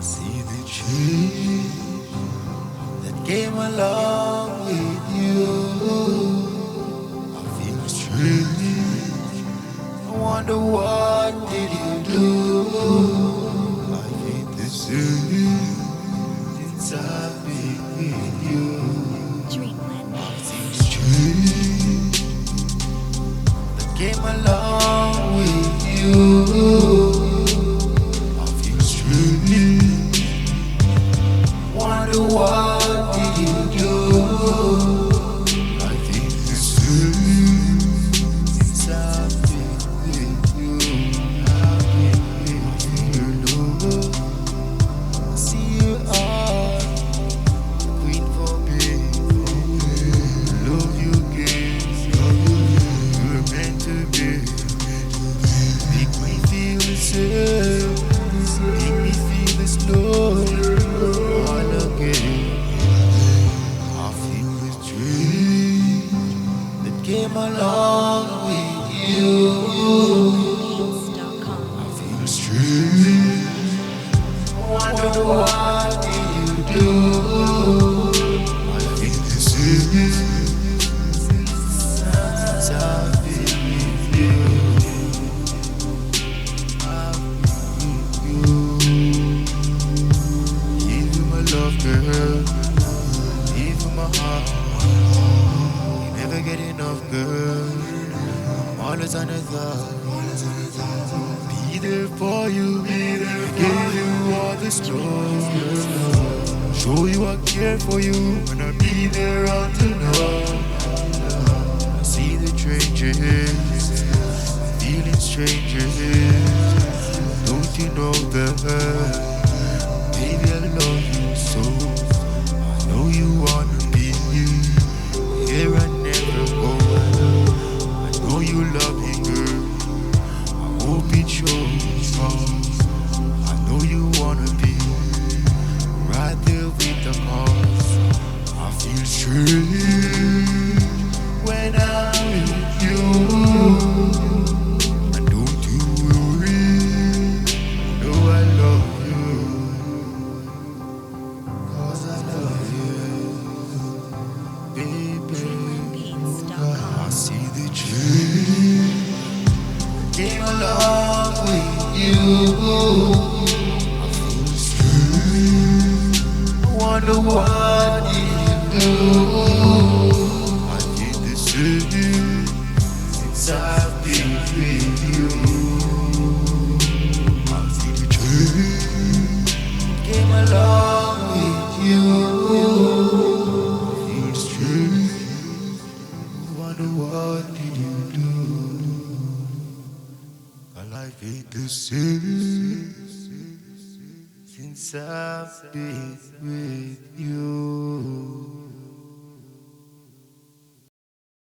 see the change that came along with you. I feel strange. I wonder what did you do? I hate the same since I've been with you. I feel the change that came along with you. Wonder what did you do? I think the same since I've been with you. I've been with you, Lord. I see you are the queen for me. I love you, again. You're meant to be. Make me feel the same. Make me feel the snow. Came along with you. I feel strange. I wonder what did you do? I feel the same since I've been with you. I've been with you. Give you my love, girl. Give you my heart. Never get enough, girl. I'm always on the thought. Be there for you. Give you all the strong. Show you I care for you. And I'll be there until now. I see the changes, feeling strangers. Don't you know that? Baby, I love you so. I know you wanna be here and never go. I know you love me, girl. I hope it shows. I know you wanna be right there with the cause. I feel strange when I'm with you. And don't you worry, I know I love you. 'Cause I love you, baby. I see the change came along with you. I feel strange. I wonder what did you do? I did the same since I've been with you. I see the change came along with you. I feel strange. Wonder what did you do? My life ain't the same since I've been with you.